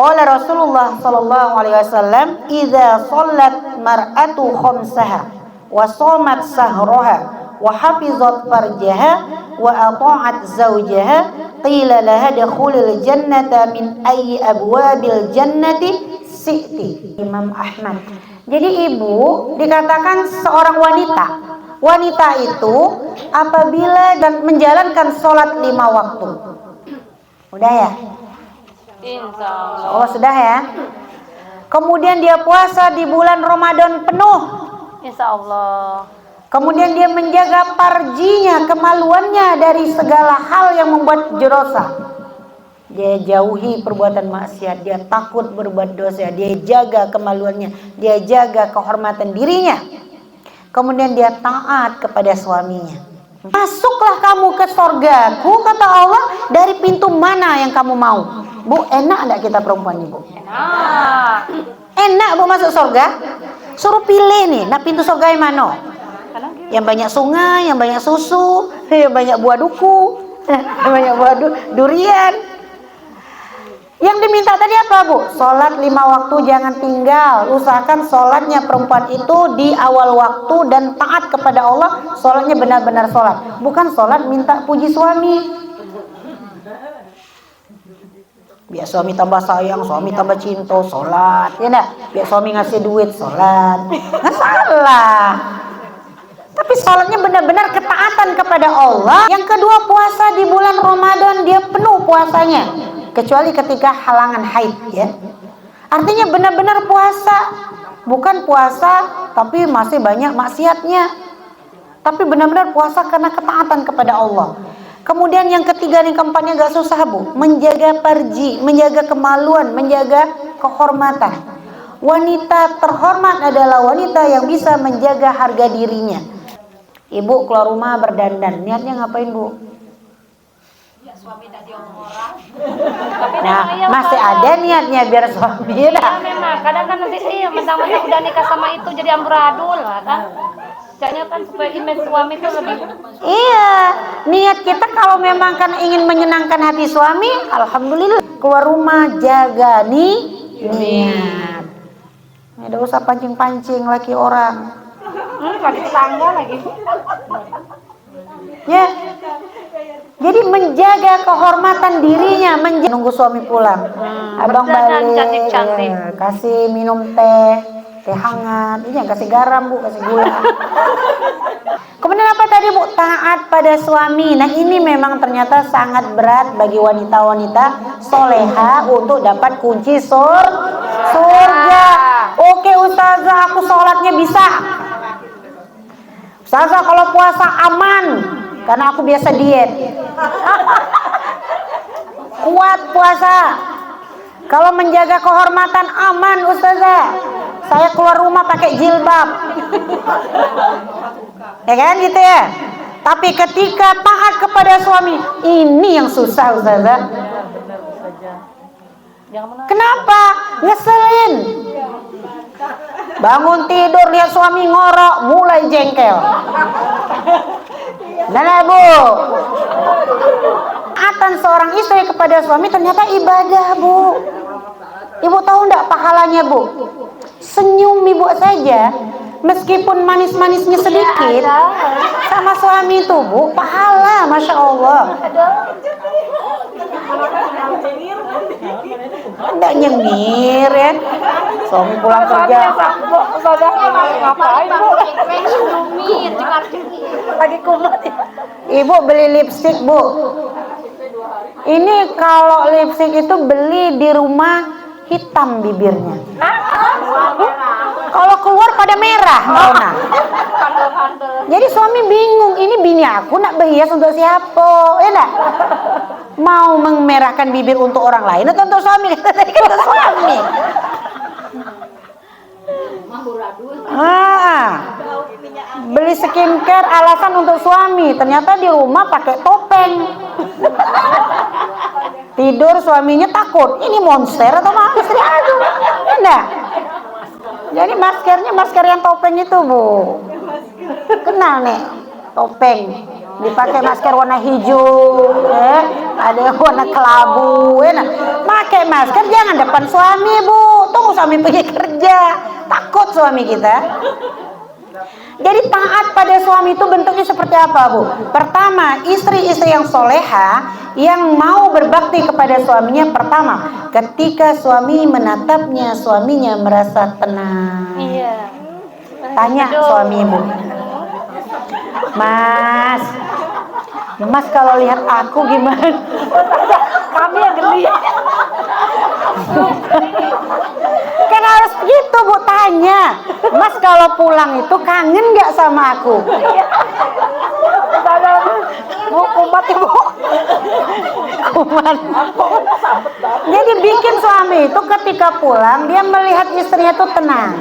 Qala Rasulullah sallallahu alaihi wasallam, "Idza shallat mar'atu khamsaha wa shamat sahraha wa hafizat farjaha wa ata'at zawjaha qila laha dakhulil jannata min ayyi abwabil jannati si'ti." Imam Ahmad. Jadi ibu dikatakan seorang wanita. Wanita itu apabila dan menjalankan sholat 5 waktu. Udah ya? Oh sudah ya. Kemudian dia puasa di bulan Ramadan penuh. Insya Allah. Kemudian dia menjaga farjinya, kemaluannya dari segala hal yang membuat jerosa. Dia jauhi perbuatan maksiat, dia takut berbuat dosa, dia jaga kemaluannya, dia jaga kehormatan dirinya. Kemudian dia taat kepada suaminya. Masuklah kamu ke sorgaku, kata Allah, dari pintu mana yang kamu mau. Bu, enak enggak kita perempuan ibu? Enak. Enak bu masuk surga? Suruh pilih nih, nah pintu surga yang mana? Yang banyak sungai, yang banyak susu, yang banyak buah duku, yang banyak buah durian. Yang diminta tadi apa bu? Sholat 5 waktu jangan tinggal. Usahakan sholatnya perempuan itu di awal waktu dan taat kepada Allah. Sholatnya benar-benar sholat, bukan sholat minta puji suami. Biar suami tambah sayang, suami tambah cinta, sholat, ya enggak? Biar suami ngasih duit, sholat. Nggak salah. Tapi sholatnya benar-benar ketaatan kepada Allah. Yang kedua, puasa di bulan Ramadan dia penuh puasanya, kecuali ketika halangan haid, ya. Artinya benar-benar puasa, bukan puasa tapi masih banyak maksiatnya. Tapi benar-benar puasa karena ketaatan kepada Allah. Kemudian yang ketiga dan keempatnya gak susah bu, menjaga farji, menjaga kemaluan, menjaga kehormatan. Wanita terhormat adalah wanita yang bisa menjaga harga dirinya. Ibu keluar rumah berdandan, niatnya ngapain bu? Ya, suami tak diomong orang. Nah, masih ada niatnya biar suami ya. Iya memang, kadang kan nanti mentang-mentang udah nikah sama itu jadi amburadul lah kan. Jadinya kan supaya image suami itu lebih. Iya, niat kita kalau memang kan ingin menyenangkan hati suami, alhamdulillah. Keluar rumah jaga niat. Nggak usah pancing-pancing laki orang. Lagi tetangga lagi. Ya. Jadi menjaga kehormatan dirinya, nunggu suami pulang. Abang balik, cantik-cantik. Kasih minum teh hangat. Ini kasih garam bu, kasih gula. Kemudian apa tadi bu? Taat pada suami. Nah ini memang ternyata sangat berat bagi wanita-wanita soleha untuk dapat kunci surga. Oke ustazah, aku sholatnya bisa. Ustazah kalau puasa aman, karena aku biasa diet. Kuat puasa. Kalau menjaga kehormatan aman ustazah. Saya keluar rumah pakai jilbab. Ya kan gitu ya. Tapi ketika taat kepada suami, ini yang susah ustazah. Kenapa? Ngeselin. Bangun tidur lihat suami ngorok, mulai jengkel. Nah bu, taatan seorang istri kepada suami ternyata ibadah bu. Ibu tahu enggak pahalanya bu? Senyum ibu saja, meskipun manis-manisnya sedikit, sama suami itu bu, pahala, masya Allah. Enggak nyengir ya. Suami pulang kerja. Ngapain bu? Lagi kumut. Ibu beli lipstik bu. Ini kalau lipstik itu beli di rumah hitam bibirnya. Kalau keluar pada merah, Mauna. Jadi suami bingung, ini bini aku nak berhias untuk siapa? Ya enggak? Mau memerahkan bibir untuk orang lain atau untuk suami? Kata suami. Beli skincare alasan untuk suami, ternyata di rumah pakai topeng. Tidur suaminya takut, ini monster atau istri aku? Enggak. Jadi maskernya masker yang topeng itu bu. Kenal nih topeng. dipakai masker warna hijau, ada yang warna kelabu, pakai masker jangan depan suami bu, tunggu suami pergi kerja, takut suami kita. Jadi taat pada suami itu bentuknya seperti apa bu? Pertama, istri-istri yang soleha yang mau berbakti kepada suaminya, pertama, ketika suami menatapnya, suaminya merasa tenang. Iya. Tanya suami ibu, Mas, Mas kalau lihat aku gimana? Kami yang geli. Kan harus gitu bu, tanya, Mas kalau pulang itu kangen nggak sama aku? Bu, kumat ibu. Kuman. Jadi bikin suami itu ketika pulang dia melihat istrinya itu tenang.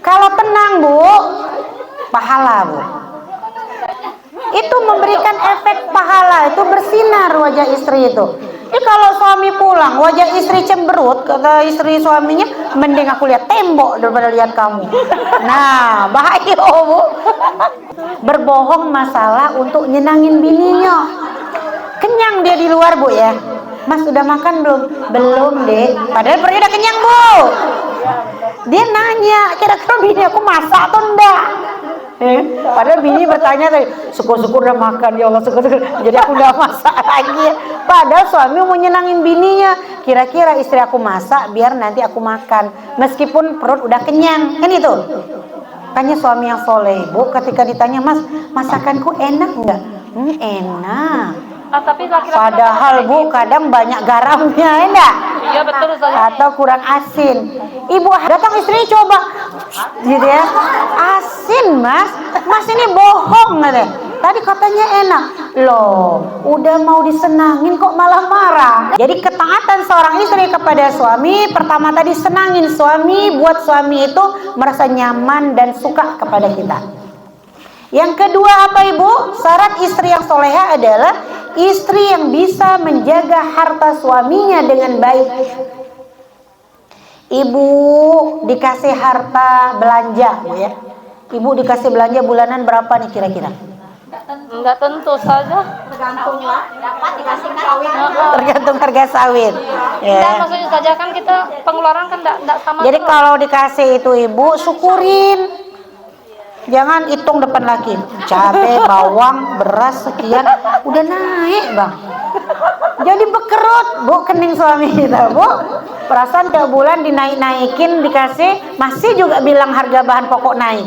Kalau tenang bu, pahala bu. Itu memberikan efek pahala, itu bersinar wajah istri itu. Jadi kalau suami pulang wajah istri cemberut, kata istri suaminya, mending aku lihat tembok daripada lihat kamu. Nah bahaya bu. Berbohong masalah untuk nyenangin bininya. Kenyang dia di luar bu ya. Mas udah makan belum? Belum dek. Padahal perutnya udah kenyang bu. Dia nanya, kira-kira bini aku masak atau enggak? Padahal bini bertanya tadi, syukur-syukur udah makan ya Allah, syukur-syukur. Jadi aku udah masak lagi. Padahal suami mau nyenangin bininya. Kira-kira istri aku masak biar nanti aku makan, meskipun perut udah kenyang, kan itu. Makanya suami yang soleh bu, ketika ditanya, Mas, masakanku enak enggak? Enak. Tapi laki-laki Padahal bu, kadang banyak garamnya, enggak? Iya betul Ustazah. Atau kurang asin. Ibu datang istrinya coba, gitu ya, asin mas, mas ini bohong katanya. Tadi katanya enak, loh, udah mau disenangin kok malah marah. Jadi ketaatan seorang istri kepada suami, pertama tadi senangin suami, buat suami itu merasa nyaman dan suka kepada kita. Yang kedua apa ibu? Syarat istri yang soleha adalah istri yang bisa menjaga harta suaminya dengan baik. Ibu dikasih harta belanja, bu ya. Ibu dikasih belanja bulanan berapa nih kira-kira? Enggak tentu saja. Tergantung lah, dapat dikasih kawin. Tergantung harga sawit. Enggak, Ya. maksudnya saja kan kita pengeluaran kan enggak sama. Jadi terus. kalau dikasih itu ibu syukurin. Jangan hitung depan laki. Cabai, bawang, beras sekian, udah naik bang. Jadi bekerut bu kening suami kita bu. Perasaan tiap bulan dinaik-naikin dikasih, masih juga bilang harga bahan pokok naik.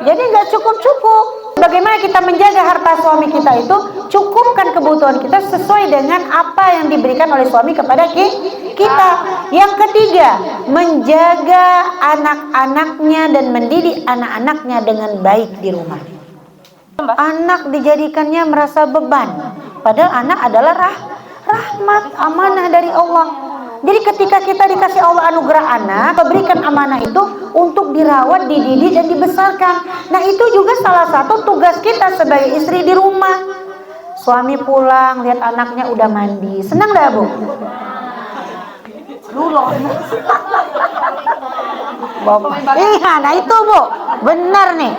Jadi nggak cukup-cukup. Bagaimana kita menjaga harta suami kita itu, cukupkan kebutuhan kita sesuai dengan apa yang diberikan oleh suami kepada kita. Yang ketiga, menjaga anak-anaknya dan mendidik anak-anaknya dengan baik di rumah. Anak dijadikannya merasa beban, padahal anak adalah rahmat, amanah dari Allah. Jadi ketika kita dikasih Allah anugerah anak, berikan amanah itu untuk dirawat, dididik dan dibesarkan. Nah itu juga salah satu tugas kita sebagai istri di rumah. Suami pulang lihat anaknya udah mandi, senang gak bu? Iya, nah itu bu, benar nih.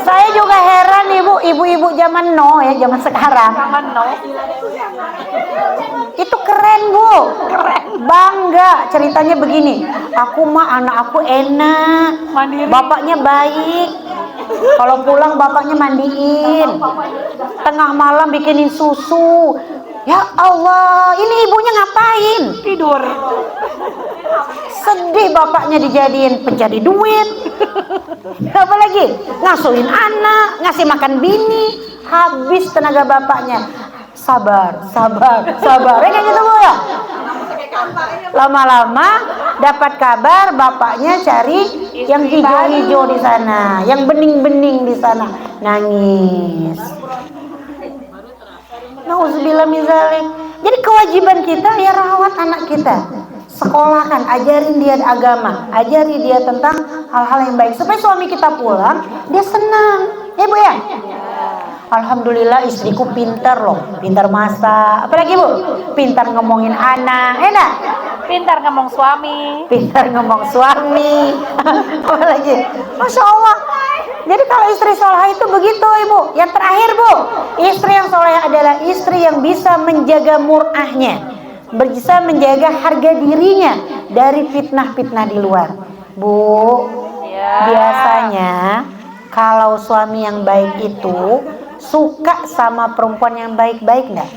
Saya juga heran ibu-ibu zaman no ya, zaman sekarang. Itu keren bu, bangga ceritanya begini. Aku mah anak aku enak, bapaknya baik. Kalau pulang bapaknya mandiin, tengah malam bikinin susu. Ya Allah, ini ibunya ngapain? Tidur. Sedih bapaknya dijadiin penjadi duit. Apa lagi? Ngasuhin anak, ngasih makan bini, habis tenaga bapaknya. Sabar. Kayak gitu bu ya. Lama-lama dapat kabar bapaknya cari yang hijau-hijau di sana, yang bening-bening di sana, nangis. Nauzubillah min zalik. Jadi kewajiban kita ya rawat anak kita, sekolahkan, ajarin dia agama, ajari dia tentang hal-hal yang baik supaya suami kita pulang dia senang. Ya bu ya. Alhamdulillah istriku pintar loh, pintar masak. Apalagi bu? Pintar ngomongin anak, enak. Pintar ngomong suami. Pintar ngomong suami. Apalagi? Masya Allah. Jadi kalau istri solehah itu begitu ibu. Yang terakhir bu, istri yang solehah adalah istri yang bisa menjaga mur'ahnya, bisa menjaga harga dirinya dari fitnah-fitnah di luar. Bu, biasanya kalau suami yang baik itu suka sama perempuan yang baik-baik enggak?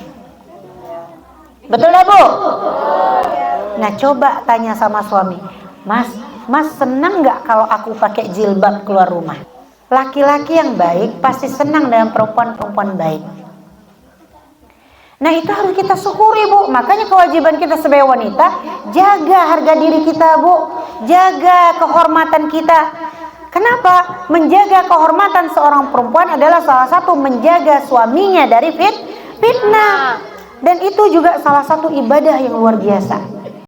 Betul ya bu? Nah coba tanya sama suami, Mas senang nggak kalau aku pakai jilbab keluar rumah? Laki-laki yang baik pasti senang dengan perempuan-perempuan baik. Nah itu harus kita syukuri bu. Makanya kewajiban kita sebagai wanita, jaga harga diri kita bu, jaga kehormatan kita. Kenapa? Menjaga kehormatan seorang perempuan adalah salah satu menjaga suaminya dari fitnah. Dan itu juga salah satu ibadah yang luar biasa.